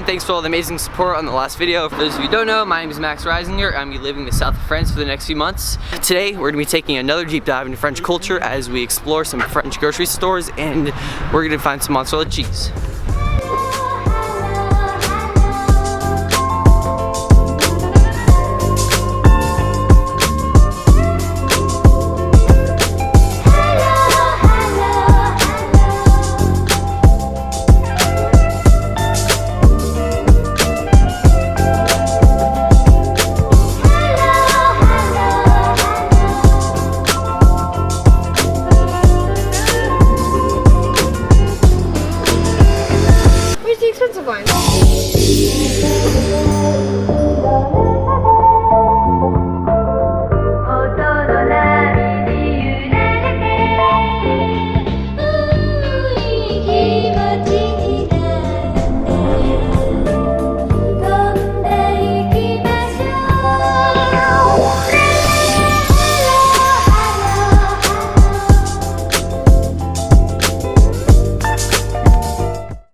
thanks for all the amazing support on the last video. For those of you who don't know, my name is Max Reisinger. I'm going to be living in the south of France for the next few months. Today, we're going to be taking another deep dive into French culture as we explore some French grocery stores, and we're going to find some mozzarella cheese.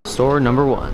Store number one.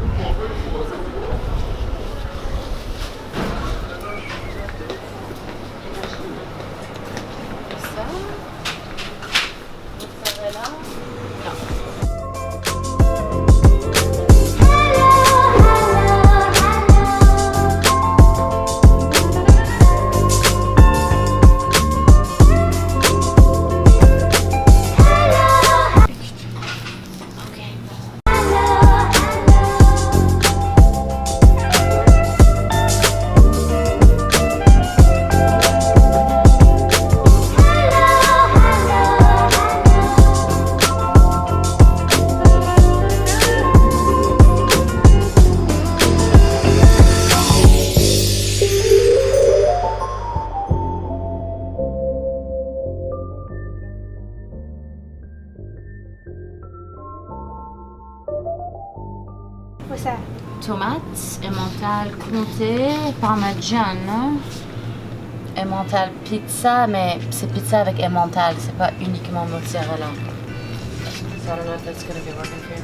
What's that? Tomates, emmental comté, parmigiano, emmental pizza, mais c'est pizza avec emmental, c'est pas uniquement mozzarella. So I don't know if that's gonna be working for you.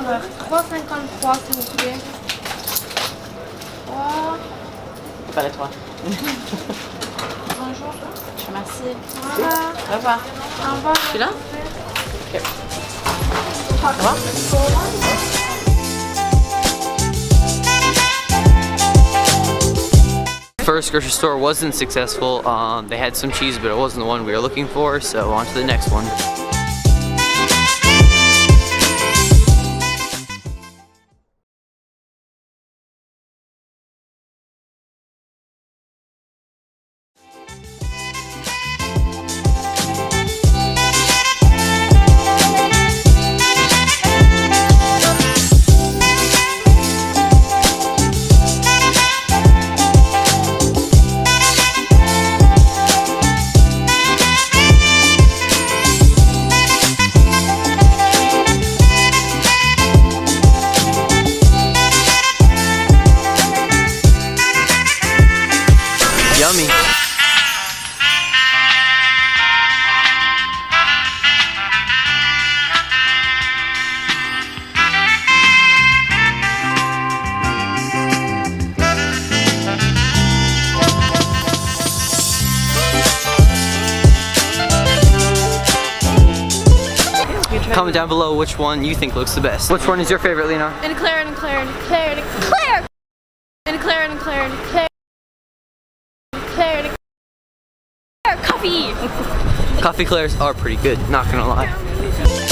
Alors, 3,53 s'il vous plaît. 3. Pas les trois. Bonjour. Je te remercie. Au revoir. Au revoir. Au revoir. Tu es là? Okay. Au revoir. First grocery store wasn't successful. They had some cheese, but it wasn't the one we were looking for, so on to the next one. Yummy. Comment down below which one you think looks the best. Which one is your favorite, Lena? And Claire, and Claire, and Claire, and Claire, and Claire, and Claire, and Claire, Claire, and Claire, coffee. Coffee Clairs are pretty good, not gonna lie.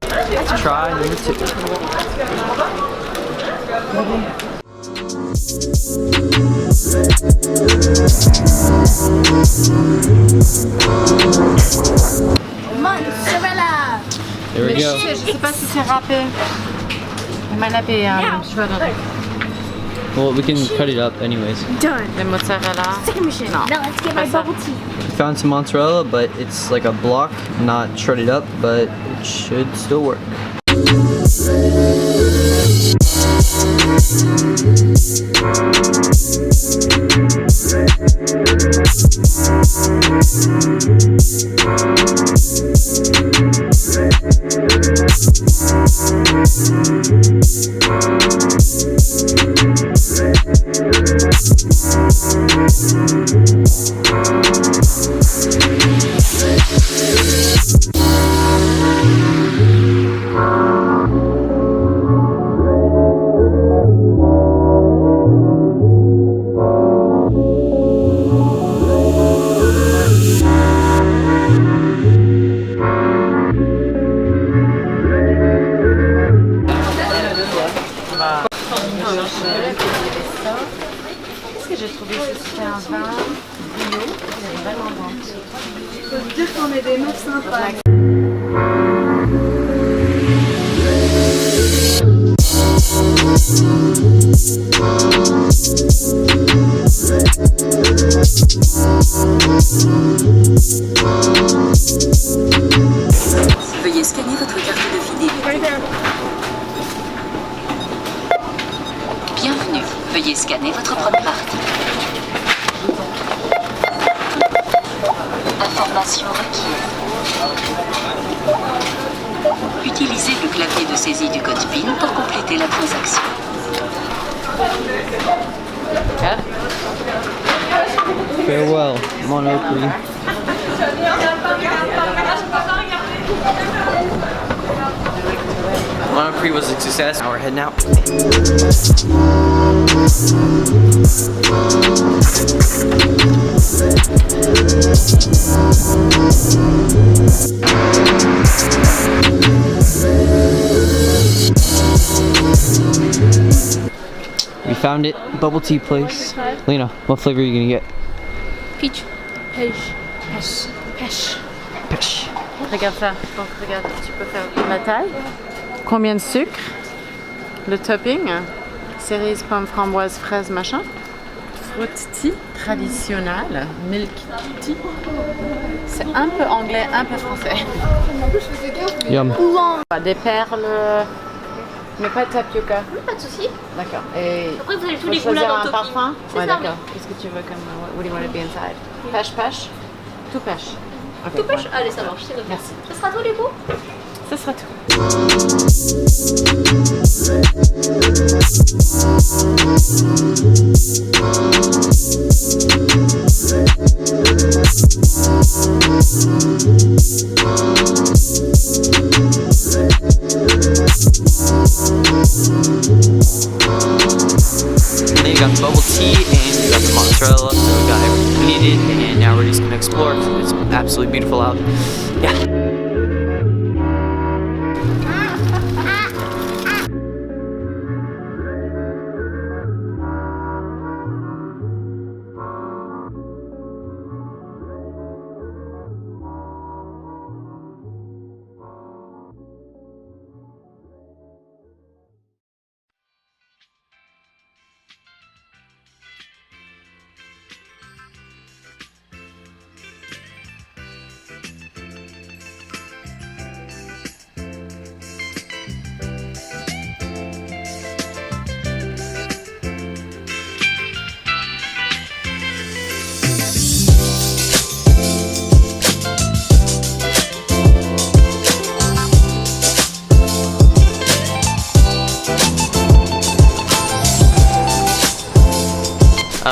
Let's try number 2. Mozzarella. There we go. Je sais pas si c'est râpé. Mal râpé, Well, we can cut it up anyways. Done. Le mozzarella. Second machine. Now let's get my Pas ça. bubble tea. We found some mozzarella, but it's like a block, not shredded up, but it should still work. Qu'est-ce que j'ai trouvé ici? C'était un vin bio, c'est vraiment bon. Faut se dire qu'on est des meufs sympas. Veuillez scanner votre carte de fidélité. Bienvenue. Veuillez scanner votre première partie. Information requise. Utilisez le clavier de saisie du code PIN pour compléter la transaction. Farewell, Monopoly. Monopoly was a success. Now we're heading out. We found it, bubble tea place. Lena, what flavor are you gonna get? Peach. Pêche. Pêche. Pêche. Pêche. Regarde ça. Donc, regarde, tu peux faire la taille. Combien de sucre? Le topping? Cerise, pomme, framboise, fraise, machin. Fruit tea traditionnel. Milk tea. C'est un peu anglais, un peu français. Yum. Des perles, mais pas de tapioca. Pas de soucis. D'accord. Et Après, vous avez tous faut les goûts là choisir dans un le topping. parfum? C'est Ouais, ça, d'accord. Qu'est-ce que tu veux comme... What do you want to be inside? Pêche, pêche? Tout pêche. Ok, Tout pêche. ouais. Allez, ça marche. C'est noté. Merci. Ce sera tout du coup. Ce sera tout. And then you got the bubble tea and you got the mozzarella, so we got everything we needed, and now we're just gonna explore. It's absolutely beautiful out. Yeah.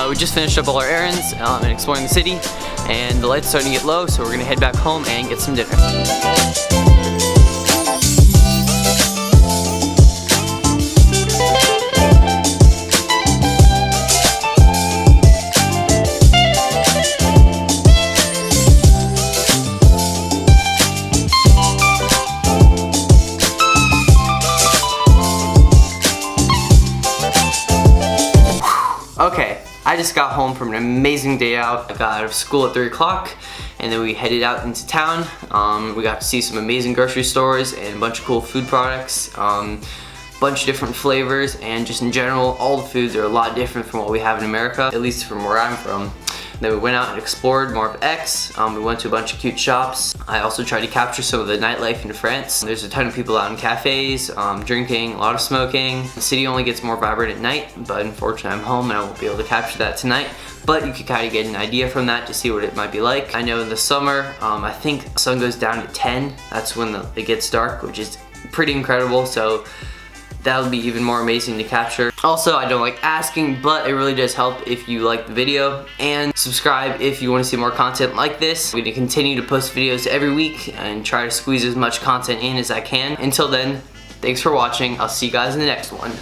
We just finished up all our errands and exploring the city, and the light's starting to get low, so we're gonna head back home and get some dinner. I just got home from an amazing day out. I got out of school at 3 o'clock and then we headed out into town. We got to see some amazing grocery stores and a bunch of cool food products. Bunch of different flavors, and just in general, all the foods are a lot different from what we have in America, at least from where I'm from. Then we went out and explored more of X. We went to a bunch of cute shops. I also tried to capture some of the nightlife in France. There's a ton of people out in cafes, drinking, a lot of smoking. The city only gets more vibrant at night, but unfortunately I'm home and I won't be able to capture that tonight. But you can kind of get an idea from that to see what it might be like. I know in the summer, I think the sun goes down to 10. That's when it gets dark, which is pretty incredible. So that would be even more amazing to capture. Also, I don't like asking, but it really does help if you like the video, and subscribe if you want to see more content like this. I'm going to continue to post videos every week and try to squeeze as much content in as I can. Until then, thanks for watching. I'll see you guys in the next one.